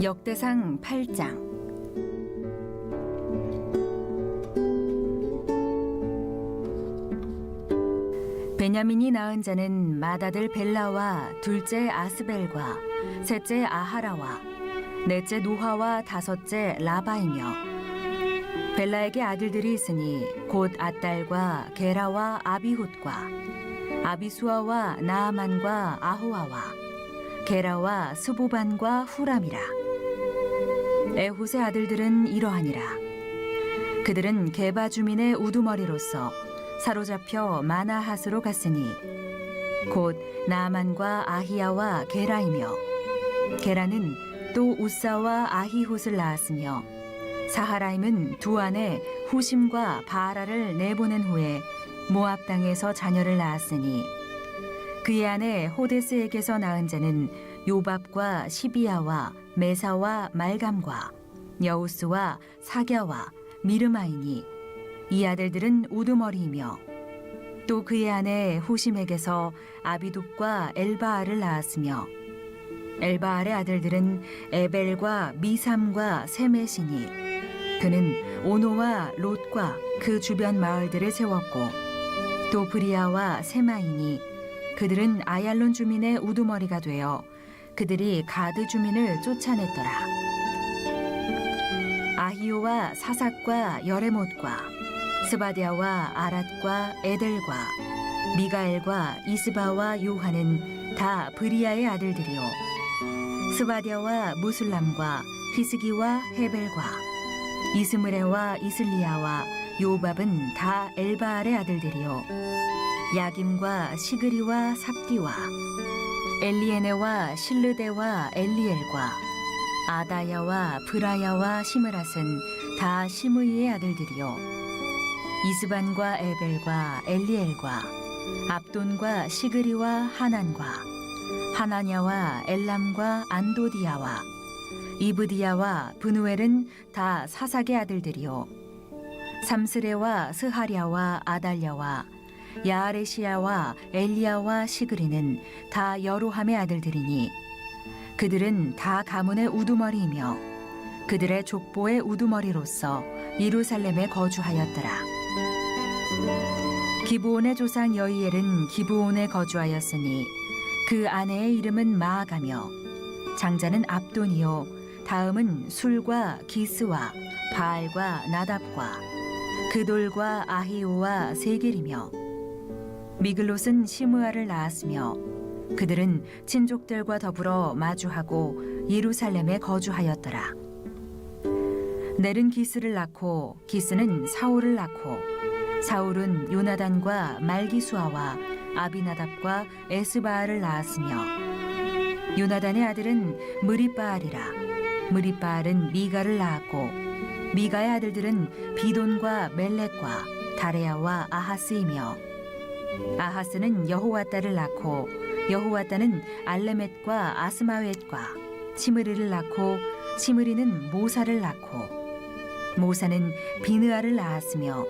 역대상 8장. 베냐민이 낳은 자는 맏아들 벨라와 둘째 아스벨과 셋째 아하라와 넷째 노하와 다섯째 라바이며, 벨라에게 아들들이 있으니 곧 앗달과 게라와 아비훗과 아비수아와 나아만과 아호아와 게라와 스보반과 후람이라. 에훗의 아들들은 이러하니라. 그들은 게바 주민의 우두머리로서 사로잡혀 마나핫으로 갔으니 곧 나아만과 아히야와 게라이며, 게라는 또 우사와 아히훗을 낳았으며, 사하라임은 두 아내 후심과 바라를 내보낸 후에 모압 땅에서 자녀를 낳았으니, 그의 아내 호데스에게서 낳은 자는 요밥과 시비야와 메사와 말감과 여우스와 사갸와 미르마이니, 이 아들들은 우두머리이며, 또 그의 아내 후심에게서 아비둡과 엘바알을 낳았으며, 엘바알의 아들들은 에벨과 미삼과 세메시니, 그는 오노와 롯과 그 주변 마을들을 세웠고, 또 브리아와 세마이니, 그들은 아얄론 주민의 우두머리가 되어 그들이 가드 주민을 쫓아냈더라. 아히오와 사삭과 여레못과 스바디아와 아랏과 에델과 미가엘과 이스바와 요한은 다 브리아의 아들들이요, 스바디아와 무슬람과 히스기와 헤벨과 이스므레와 이슬리아와 요밥은 다 엘바알의 아들들이요, 야김과 시그리와 삽디와 엘리에네와 실르데와 엘리엘과 아다야와 브라야와 시므랏은 다 시므이의 아들들이요, 이스반과 에벨과 엘리엘과 압돈과 시그리와 하난과 하나냐와 엘람과 안도디아와 이브디야와 브누엘은 다 사삭의 아들들이요, 삼스레와 스하랴와 아달랴와 야아레시야와 엘리야와 시그리는 다 여로함의 아들들이니, 그들은 다 가문의 우두머리이며 그들의 족보의 우두머리로서 예루살렘에 거주하였더라. 기브온의 조상 여이엘은 기브온에 거주하였으니 그 아내의 이름은 마아가며, 장자는 압돈이요, 다음은 술과 기스와 바알과 나답과 그돌과 아히오와 세겔이며, 미글롯은 시므아를 낳았으며 그들은 친족들과 더불어 마주하고 예루살렘에 거주하였더라. 넬은 기스를 낳고 기스는 사울을 낳고, 사울은 요나단과 말기수아와 아비나답과 에스바알을 낳았으며, 요나단의 아들은 무리바알이라. 무리바알은 미가를 낳았고, 미가의 아들들은 비돈과 멜렉과 다레야와 아하스이며, 아하스는 여호와따를 낳고, 여호와따는 알레멧과 아스마웻과 시므리를 낳고, 시므리는 모사를 낳고, 모사는 비느아를 낳았으며,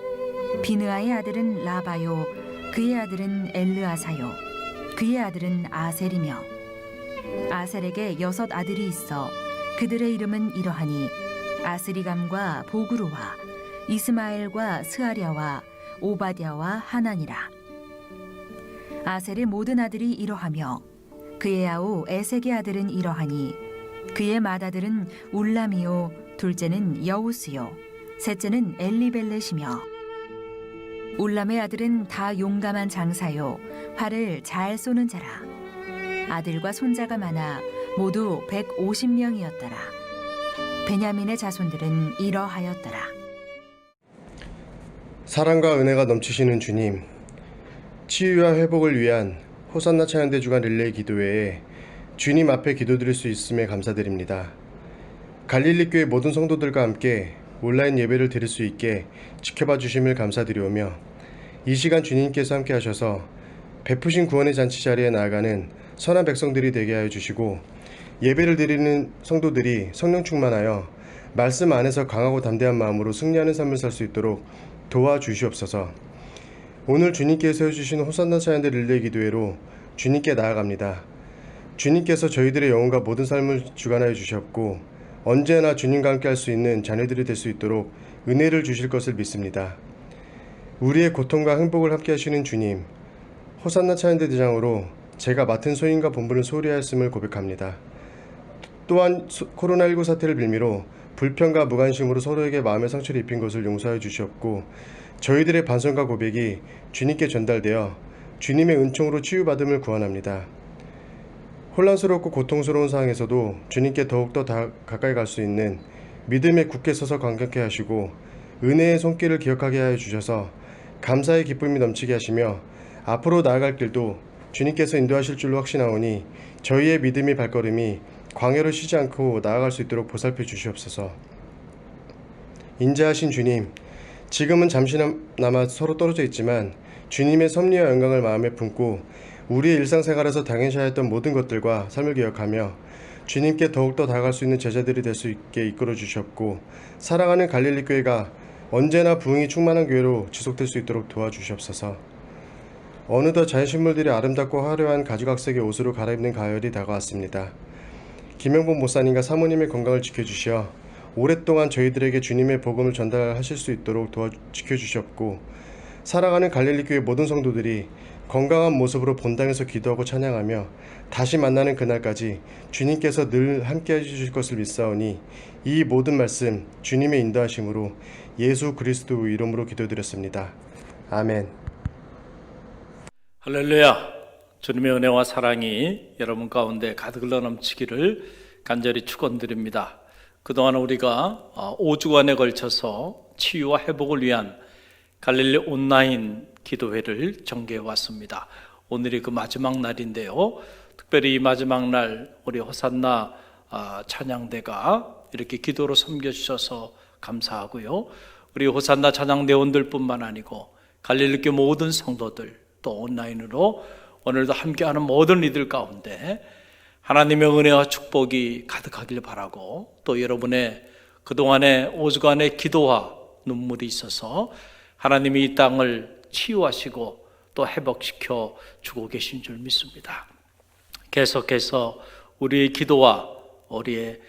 비느아의 아들은 라바요, 그의 아들은 엘르아사요, 그의 아들은 아셀이며, 아셀에게 6 아들이 있어 그들의 이름은 이러하니 아스리감과 보그루와 이스마엘과 스아랴와 오바댜와 하나니라. 아셀의 모든 아들이 이러하며 그의 아우 에색의 아들은 이러하니, 그의 맏아들은 울람이요, 둘째는 여우스요, 셋째는 엘리벨렛이며, 울람의 아들은 다 용감한 장사요, 활을 잘 쏘는 자라. 아들과 손자가 많아 모두 150명이었더라. 베냐민의 자손들은 이러하였더라. 사랑과 은혜가 넘치시는 주님, 치유와 회복을 위한 호산나 찬양대 주간 릴레이 기도회에 주님 앞에 기도드릴 수 있음에 감사드립니다. 갈릴리 교회 모든 성도들과 함께 온라인 예배를 드릴 수 있게 지켜봐 주심을 감사드리오며, 이 시간 주님께서 함께 하셔서 베푸신 구원의 잔치 자리에 나아가는 선한 백성들이 되게 하여 주시고, 예배를 드리는 성도들이 성령 충만하여 말씀 안에서 강하고 담대한 마음으로 승리하는 삶을 살 수 있도록 도와주시옵소서. 오늘 주님께서 세워주신 호산나 찬양대 릴레이 기도회로 주님께 나아갑니다. 주님께서 저희들의 영혼과 모든 삶을 주관하여 주셨고 언제나 주님과 함께 할 수 있는 자녀들이 될 수 있도록 은혜를 주실 것을 믿습니다. 우리의 고통과 행복을 함께 하시는 주님, 호산나 찬양대 대장으로 제가 맡은 소임과 본분을 소홀히하였음을 고백합니다. 또한 코로나19 사태를 빌미로 불평과 무관심으로 서로에게 마음의 상처를 입힌 것을 용서하여 주시옵고, 저희들의 반성과 고백이 주님께 전달되어 주님의 은총으로 치유받음을 구원합니다. 혼란스럽고 고통스러운 상황에서도 주님께 더욱더 가까이 갈 수 있는 믿음에 굳게 서서 강력해 하시고 은혜의 손길을 기억하게 하여 주셔서 감사의 기쁨이 넘치게 하시며 앞으로 나아갈 길도 주님께서 인도하실 줄로 확신하오니 저희의 믿음의 발걸음이 광야로 쉬지 않고 나아갈 수 있도록 보살펴 주시옵소서. 인자하신 주님, 지금은 잠시나마 서로 떨어져 있지만 주님의 섭리와 영광을 마음에 품고 우리의 일상생활에서 당연시하였던 했던 모든 것들과 삶을 기억하며 주님께 더욱더 다가갈 수 있는 제자들이 될 수 있게 이끌어 주셨고, 사랑하는 갈릴리 교회가 언제나 부흥이 충만한 교회로 지속될 수 있도록 도와주시옵소서. 어느덧 자연식물들이 아름답고 화려한 가죽학색의 옷으로 갈아입는 가을이 다가왔습니다. 김영복 목사님과 사모님의 건강을 지켜주시어 오랫동안 저희들에게 주님의 복음을 전달하실 수 있도록 지켜주셨고, 사랑하는 갈릴리 교회 모든 성도들이 건강한 모습으로 본당에서 기도하고 찬양하며 다시 만나는 그날까지 주님께서 늘 함께 해주실 것을 믿사오니 이 모든 말씀 주님의 인도하심으로 예수 그리스도 이름으로 기도드렸습니다. 아멘. 할렐루야. 주님의 은혜와 사랑이 여러분 가운데 가득 넘치기를 간절히 축원드립니다. 그동안 우리가 5주간에 걸쳐서 치유와 회복을 위한 갈릴리 온라인 기도회를 전개해 왔습니다. 오늘이 그 마지막 날인데요. 특별히 이 마지막 날 우리 호산나 찬양대가 이렇게 기도로 섬겨주셔서 감사하고요. 우리 호산나 찬양대원들뿐만 아니고 갈릴리교 모든 성도들, 또 온라인으로 오늘도 함께하는 모든 이들 가운데 하나님의 은혜와 축복이 가득하길 바라고, 또 여러분의 그동안의 5주간의 기도와 눈물이 있어서 하나님이 이 땅을 치유하시고 또 회복시켜 주고 계신 줄 믿습니다. 계속해서 우리의 기도와 우리의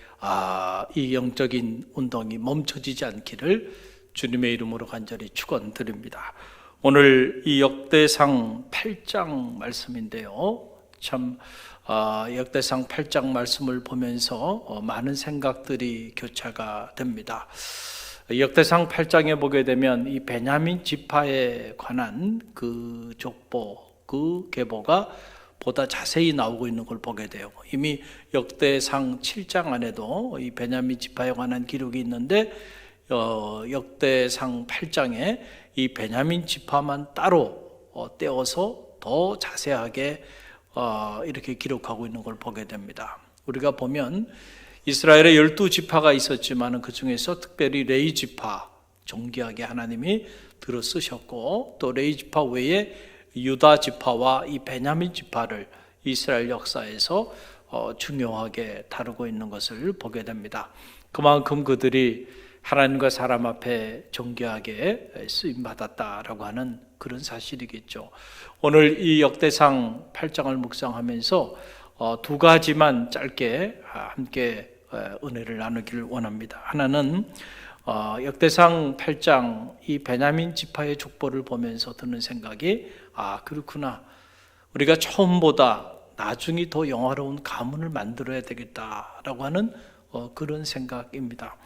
이 영적인 운동이 멈춰지지 않기를 주님의 이름으로 간절히 축원드립니다. 오늘 이 역대상 8장 말씀인데요. 참 역대상 8장 말씀을 보면서 많은 생각들이 교차가 됩니다. 역대상 8장에 보게 되면 이 베냐민 지파에 관한 그 족보, 그 계보가 보다 자세히 나오고 있는 걸 보게 돼요. 이미 역대상 7장 안에도 이 베냐민 지파에 관한 기록이 있는데 역대상 8장에 이 베냐민 지파만 따로 떼어서 더 자세하게 이렇게 기록하고 있는 걸 보게 됩니다. 우리가 보면 이스라엘에 12지파가 있었지만 그 중에서 특별히 레위 지파, 존귀하게 하나님이 들어 쓰셨고, 또 레위 지파 외에 유다 지파와 이 베냐민 지파를 이스라엘 역사에서 중요하게 다루고 있는 것을 보게 됩니다. 그만큼 그들이 하나님과 사람 앞에 존귀하게 쓰임받았다라고 하는 그런 사실이겠죠. 오늘 이 역대상 8장을 묵상하면서 두 가지만 짧게 함께 은혜를 나누기를 원합니다. 하나는 역대상 8장 이 베냐민 지파의 족보를 보면서 드는 생각이, 그렇구나, 우리가 처음보다 나중이 더 영화로운 가문을 만들어야 되겠다라고 하는 그런 생각입니다.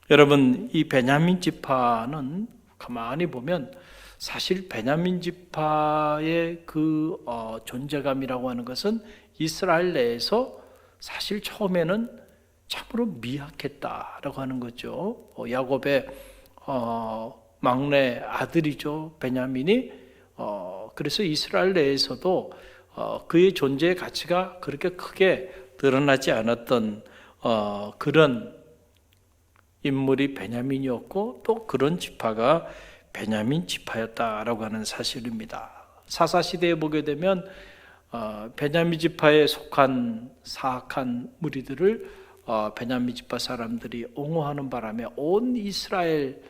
여러분, 이 베냐민 지파는 가만히 보면 사실 베냐민 지파의 그 존재감이라고 하는 것은 이스라엘 내에서 사실 처음에는 참으로 미약했다라고 하는 거죠. 야곱의 막내 아들이죠, 베냐민이. 그래서 이스라엘 내에서도 그의 존재의 가치가 그렇게 크게 드러나지 않았던 그런 인물이 베냐민이었고, 또 그런 지파가 베냐민 지파였다라고 하는 사실입니다. 사사시대에 보게 되면 베냐민 지파에 속한 사악한 무리들을 베냐민 지파 사람들이 옹호하는 바람에 온 이스라엘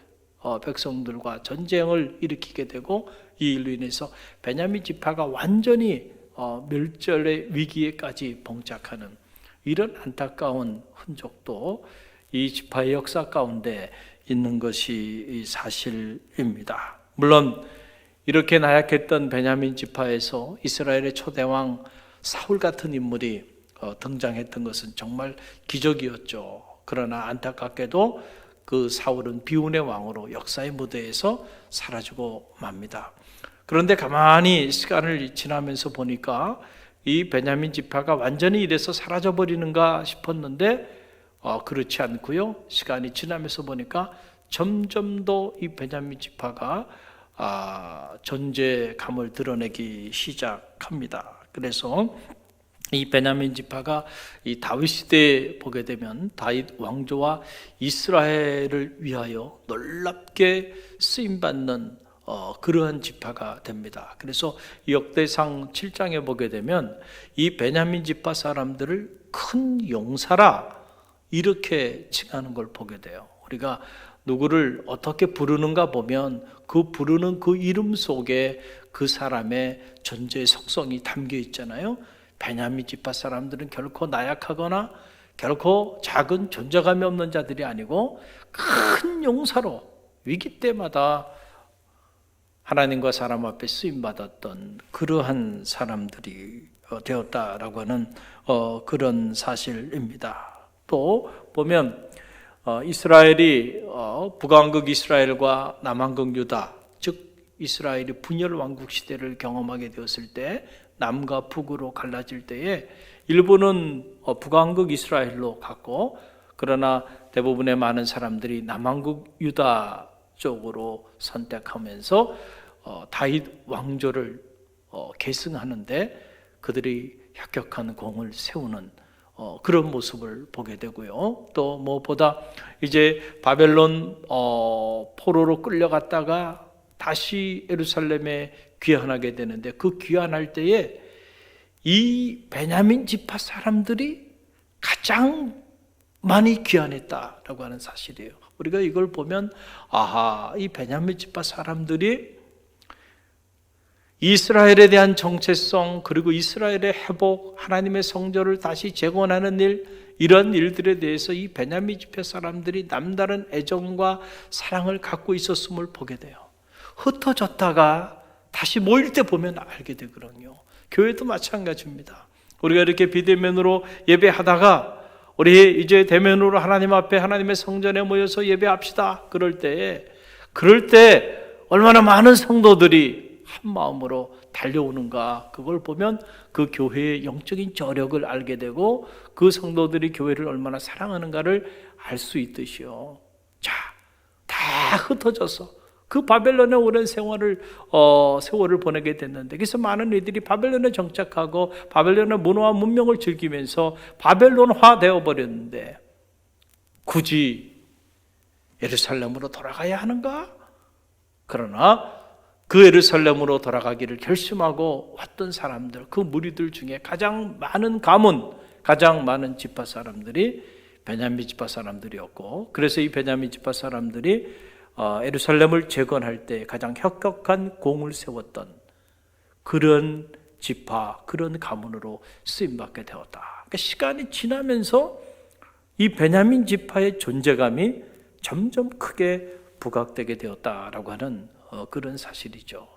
백성들과 전쟁을 일으키게 되고, 이 일로 인해서 베냐민 지파가 완전히 멸절의 위기에까지 봉착하는 이런 안타까운 흔적도 이 지파의 역사 가운데 있는 것이 이 사실입니다. 물론 이렇게 나약했던 베냐민 지파에서 이스라엘의 초대왕 사울 같은 인물이 등장했던 것은 정말 기적이었죠. 그러나 안타깝게도 그 사울은 비운의 왕으로 역사의 무대에서 사라지고 맙니다. 그런데 가만히 시간을 지나면서 보니까 이 베냐민 지파가 완전히 이래서 사라져버리는가 싶었는데 그렇지 않고요. 시간이 지나면서 보니까 점점 더 이 베냐민 지파가 존재감을 드러내기 시작합니다. 그래서 이 베냐민 지파가 이 다윗 시대에 보게 되면 다윗 왕조와 이스라엘을 위하여 놀랍게 쓰임 받는 그러한 지파가 됩니다. 그래서 역대상 7장에 보게 되면 이 베냐민 지파 사람들을 큰 용사라 이렇게 칭하는 걸 보게 돼요. 우리가 누구를 어떻게 부르는가 보면 그 부르는 그 이름 속에 그 사람의 존재의 속성이 담겨 있잖아요. 베냐민 지파 사람들은 결코 나약하거나 결코 작은 존재감이 없는 자들이 아니고 큰 용사로 위기 때마다 하나님과 사람 앞에 쓰임받았던 그러한 사람들이 되었다라고 하는 그런 사실입니다. 또 보면 이스라엘이 북왕국 이스라엘과 남왕국 유다, 즉 이스라엘이 분열 왕국 시대를 경험하게 되었을 때 남과 북으로 갈라질 때에 일부는 북왕국 이스라엘로 갔고, 그러나 대부분의 많은 사람들이 남왕국 유다 쪽으로 선택하면서 다윗 왕조를 계승하는데 그들이 혁혁한 공을 세우는 그런 모습을 보게 되고요. 또 무엇보다 이제 바벨론 포로로 끌려갔다가 다시 예루살렘에 귀환하게 되는데 그 귀환할 때에 이 베냐민 지파 사람들이 가장 많이 귀환했다라고 하는 사실이에요. 우리가 이걸 보면 이 베냐민 지파 사람들이 이스라엘에 대한 정체성, 그리고 이스라엘의 회복, 하나님의 성전을 다시 재건하는 일, 이런 일들에 대해서 이 베냐민 지파 사람들이 남다른 애정과 사랑을 갖고 있었음을 보게 돼요. 흩어졌다가 다시 모일 때 보면 알게 되거든요. 교회도 마찬가지입니다. 우리가 이렇게 비대면으로 예배하다가 우리 이제 대면으로 하나님 앞에 하나님의 성전에 모여서 예배합시다. 그럴 때 얼마나 많은 성도들이 한 마음으로 달려오는가, 그걸 보면 그 교회의 영적인 저력을 알게 되고 그 성도들이 교회를 얼마나 사랑하는가를 알 수 있듯이요. 자, 다 흩어져서 그 바벨론의 오랜 세월을 보내게 됐는데, 그래서 많은 이들이 바벨론에 정착하고 바벨론의 문화와 문명을 즐기면서 바벨론화 되어버렸는데 굳이 예루살렘으로 돌아가야 하는가? 그러나 그 예루살렘으로 돌아가기를 결심하고 왔던 사람들, 그 무리들 중에 가장 많은 가문, 가장 많은 지파 사람들이 베냐민 지파 사람들이었고, 그래서 이 베냐민 지파 사람들이 예루살렘을 재건할 때 가장 혁혁한 공을 세웠던 그런 지파, 그런 가문으로 쓰임받게 되었다. 그러니까 시간이 지나면서 이 베냐민 지파의 존재감이 점점 크게 부각되게 되었다라고 하는 그런 사실이죠.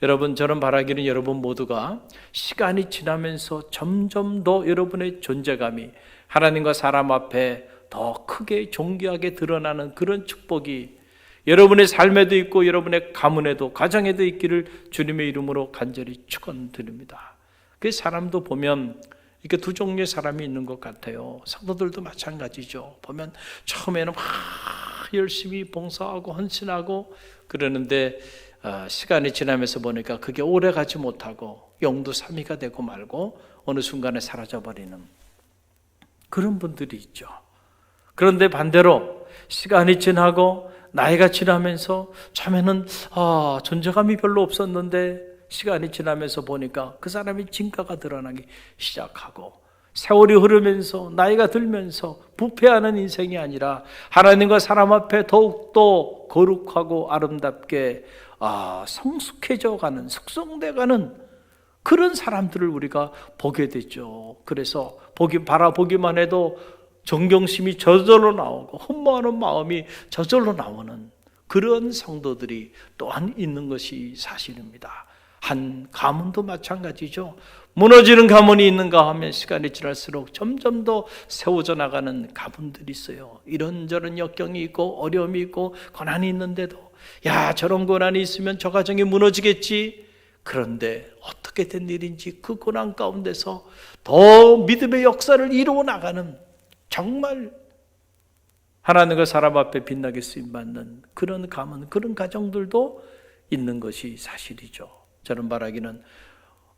여러분, 저는 바라기는 여러분 모두가 시간이 지나면서 점점 더 여러분의 존재감이 하나님과 사람 앞에 더 크게 존귀하게 드러나는 그런 축복이 여러분의 삶에도 있고 여러분의 가문에도 가정에도 있기를 주님의 이름으로 간절히 축원드립니다. 그 사람도 보면 이렇게 두 종류의 사람이 있는 것 같아요. 성도들도 마찬가지죠. 보면 처음에는 막 열심히 봉사하고 헌신하고 그러는데 시간이 지나면서 보니까 그게 오래 가지 못하고 영두삼위가 되고 말고 어느 순간에 사라져버리는 그런 분들이 있죠. 그런데 반대로 시간이 지나고 나이가 지나면서 처음에는 존재감이 별로 없었는데 시간이 지나면서 보니까 그 사람의 진가가 드러나기 시작하고, 세월이 흐르면서 나이가 들면서 부패하는 인생이 아니라 하나님과 사람 앞에 더욱더 거룩하고 아름답게 성숙해져 가는, 숙성돼 가는 그런 사람들을 우리가 보게 되죠. 그래서 바라보기만 해도 존경심이 저절로 나오고 흠모하는 마음이 저절로 나오는 그런 성도들이 또한 있는 것이 사실입니다. 한 가문도 마찬가지죠. 무너지는 가문이 있는가 하면 시간이 지날수록 점점 더 세워져 나가는 가문들이 있어요. 이런저런 역경이 있고 어려움이 있고 고난이 있는데도 야, 저런 고난이 있으면 저 가정이 무너지겠지. 그런데 어떻게 된 일인지 그 고난 가운데서 더 믿음의 역사를 이루어 나가는, 정말 하나님과 사람 앞에 빛나게 쓰임받는 그런 가문, 그런 가정들도 있는 것이 사실이죠. 저는 바라기는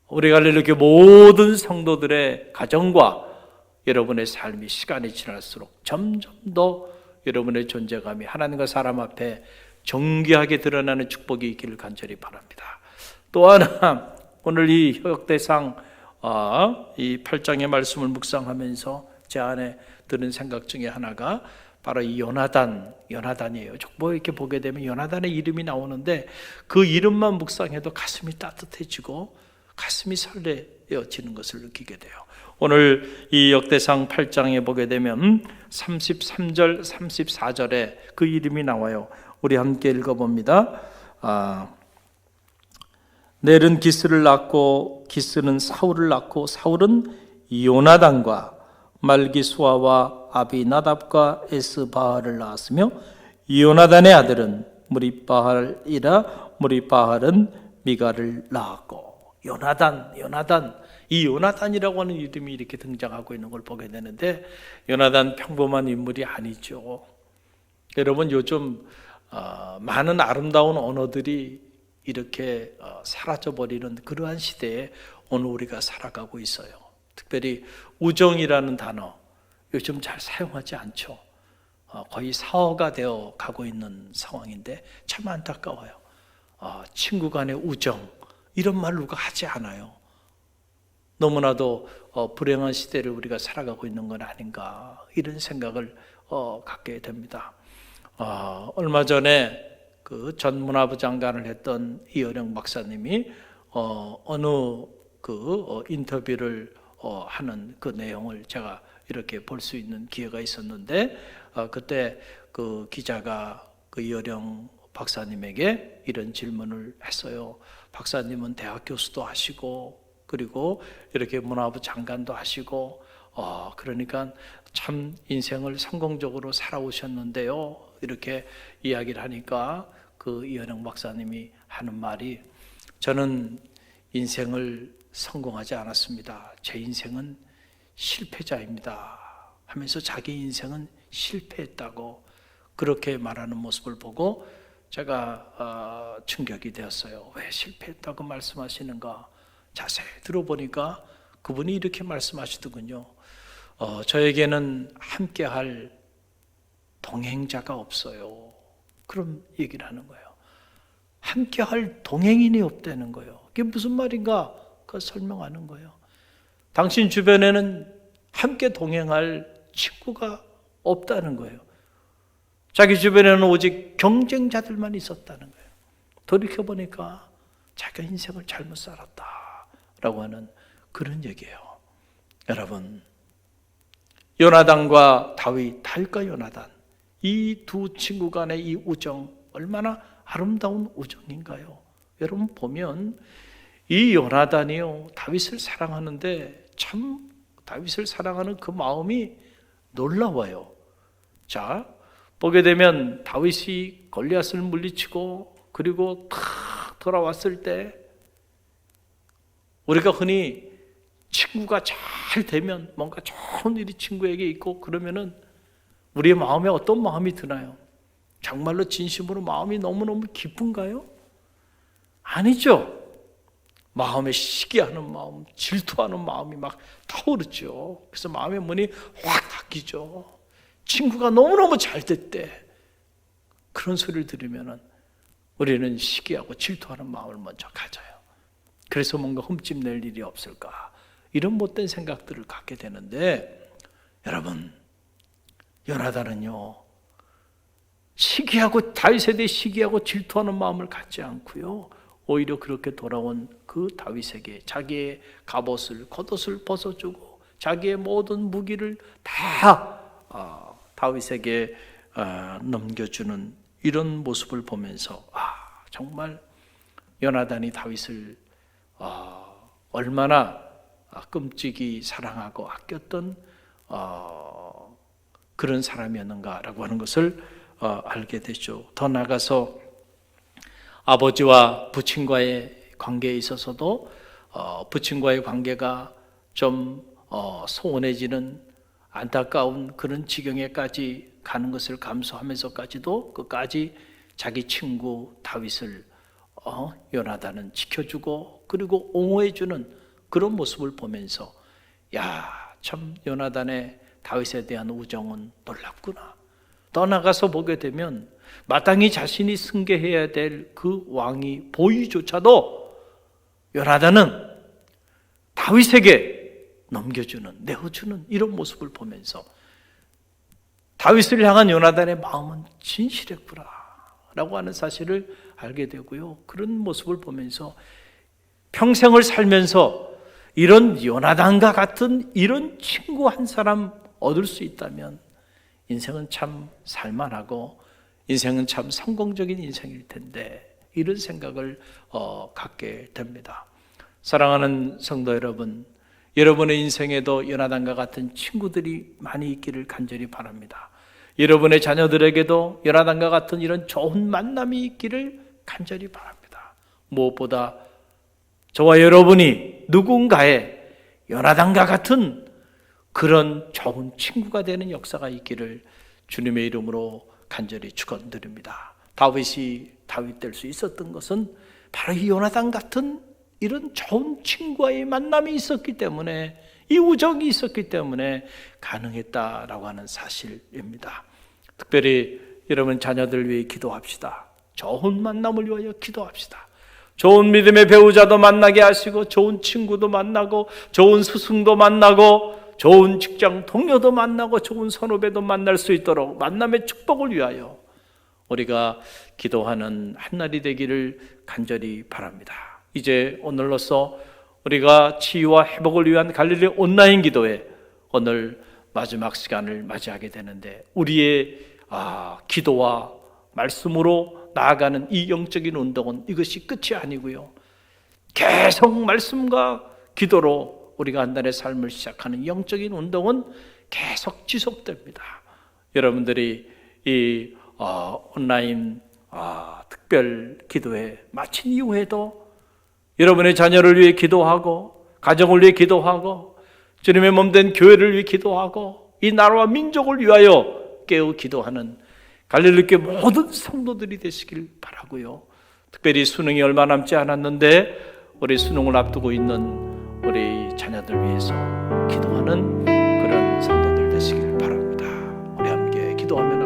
우리 갈릴리교회 모든 성도들의 가정과 여러분의 삶이 시간이 지날수록 점점 더 여러분의 존재감이 하나님과 사람 앞에 정귀하게 드러나는 축복이 있기를 간절히 바랍니다. 또 하나, 오늘 이 효역대상 이 8장의 말씀을 묵상하면서 제 안에 드는 생각 중에 하나가 바로 이 요나단이에요. 뭐 이렇게 보게 되면 요나단의 이름이 나오는데 그 이름만 묵상해도 가슴이 따뜻해지고 가슴이 설레어지는 것을 느끼게 돼요. 오늘 이 역대상 8장에 보게 되면 33절, 34절에 그 이름이 나와요. 우리 함께 읽어봅니다. 넬은 기스를 낳고 기스는 사울을 낳고 사울은 요나단과 말기수아와 아비나답과 에스바알을 낳았으며 요나단의 아들은 무리바알이라 무리바알은 미가를 낳았고. 요나단, 이 요나단이라고 하는 이름이 이렇게 등장하고 있는 걸 보게 되는데 요나단 평범한 인물이 아니죠. 여러분, 요즘 많은 아름다운 언어들이 이렇게 사라져버리는 그러한 시대에 오늘 우리가 살아가고 있어요. 특별히 우정이라는 단어 요즘 잘 사용하지 않죠. 거의 사어가 되어 가고 있는 상황인데 참 안타까워요. 친구 간의 우정, 이런 말 누가 하지 않아요. 너무나도 불행한 시대를 우리가 살아가고 있는 건 아닌가, 이런 생각을 갖게 됩니다. 얼마 전에 그 전 문화부 장관을 했던 이어령 박사님이 어느 그 인터뷰를 하는 그 내용을 제가 이렇게 볼 수 있는 기회가 있었는데, 그때 그 기자가 그 이어령 박사님에게 이런 질문을 했어요. 박사님은 대학 교수도 하시고 그리고 이렇게 문화부 장관도 하시고 그러니까 참 인생을 성공적으로 살아오셨는데요, 이렇게 이야기를 하니까 그 이현영 박사님이 하는 말이, 저는 인생을 성공하지 않았습니다. 제 인생은 실패자입니다 하면서 자기 인생은 실패했다고 그렇게 말하는 모습을 보고 제가 충격이 되었어요. 왜 실패했다고 말씀하시는가? 자세히 들어보니까 그분이 이렇게 말씀하시더군요. 저에게는 함께할 동행자가 없어요. 그런 얘기를 하는 거예요. 함께할 동행인이 없다는 거예요. 그게 무슨 말인가? 그걸 설명하는 거예요. 당신 주변에는 함께 동행할 친구가 없다는 거예요. 자기 주변에는 오직 경쟁자들만 있었다는 거예요. 돌이켜보니까 자기가 인생을 잘못 살았다라고 하는 그런 얘기예요. 여러분, 요나단과 다윗과 요나단, 이 두 친구 간의 이 우정, 얼마나 아름다운 우정인가요? 여러분 보면 이 요나단이요, 다윗을 사랑하는데 참 다윗을 사랑하는 그 마음이 놀라워요. 자, 보게 되면 다윗이 골리앗을 물리치고 그리고 탁 돌아왔을 때, 우리가 흔히 친구가 잘 되면, 뭔가 좋은 일이 친구에게 있고 그러면은 우리의 마음에 어떤 마음이 드나요? 정말로 진심으로 마음이 너무너무 기쁜가요? 아니죠. 마음에 시기하는 마음, 질투하는 마음이 막 타오르죠. 그래서 마음의 문이 확 닫히죠. 친구가 너무너무 잘 됐대, 그런 소리를 들으면 우리는 시기하고 질투하는 마음을 먼저 가져요. 그래서 뭔가 흠집낼 일이 없을까, 이런 못된 생각들을 갖게 되는데, 여러분, 요나단은요, 시기하고 다윗에 대해 시기하고 질투하는 마음을 갖지 않고요, 오히려 그렇게 돌아온 그 다윗에게 자기의 갑옷을 겉옷을 벗어주고 자기의 모든 무기를 다 다윗에게 넘겨주는 이런 모습을 보면서 정말 요나단이 다윗을 얼마나 끔찍이 사랑하고 아꼈던 그런 사람이었는가라고 하는 것을 알게 되죠. 더 나아가서 아버지와 부친과의 관계에 있어서도 부친과의 관계가 좀 소원해지는 안타까운 그런 지경에까지 가는 것을 감수하면서까지도 끝까지 자기 친구 다윗을 요나단은 지켜주고 그리고 옹호해주는 그런 모습을 보면서 참 요나단의 다윗에 대한 우정은 놀랍구나. 떠나가서 보게 되면 마땅히 자신이 승계해야 될 그 왕이 보위조차도 요나단은 다윗에게 넘겨주는, 내어주는 이런 모습을 보면서 다윗을 향한 요나단의 마음은 진실했구나 라고 하는 사실을 알게 되고요. 그런 모습을 보면서 평생을 살면서 이런 요나단과 같은 이런 친구 한 사람 얻을 수 있다면 인생은 참 살만하고 인생은 참 성공적인 인생일 텐데 이런 생각을 갖게 됩니다. 사랑하는 성도 여러분, 여러분의 인생에도 요나단과 같은 친구들이 많이 있기를 간절히 바랍니다. 여러분의 자녀들에게도 요나단과 같은 이런 좋은 만남이 있기를 간절히 바랍니다. 무엇보다 저와 여러분이 누군가의 요나단과 같은 그런 좋은 친구가 되는 역사가 있기를 주님의 이름으로 간절히 축원드립니다. 다윗이 다윗 될 수 있었던 것은 바로 이 요나단 같은 이런 좋은 친구와의 만남이 있었기 때문에, 이 우정이 있었기 때문에 가능했다라고 하는 사실입니다. 특별히 여러분 자녀들 위해 기도합시다. 좋은 만남을 위하여 기도합시다. 좋은 믿음의 배우자도 만나게 하시고 좋은 친구도 만나고 좋은 스승도 만나고 좋은 직장 동료도 만나고 좋은 선후배도 만날 수 있도록 만남의 축복을 위하여 우리가 기도하는 한날이 되기를 간절히 바랍니다. 이제 오늘로써 우리가 치유와 회복을 위한 갈릴리 온라인 기도회 오늘 마지막 시간을 맞이하게 되는데, 우리의 기도와 말씀으로 나아가는 이 영적인 운동은 이것이 끝이 아니고요, 계속 말씀과 기도로 우리가 한 달의 삶을 시작하는 영적인 운동은 계속 지속됩니다. 여러분들이 이 온라인 특별 기도회 마친 이후에도 여러분의 자녀를 위해 기도하고 가정을 위해 기도하고 주님의 몸된 교회를 위해 기도하고 이 나라와 민족을 위하여 깨어 기도하는 갈릴리교회 모든 성도들이 되시길 바라고요. 특별히 수능이 얼마 남지 않았는데 우리 수능을 앞두고 있는 우리 자녀들 위해서 기도하는 그런 성도들 되시길 바랍니다. 우리 함께 기도하면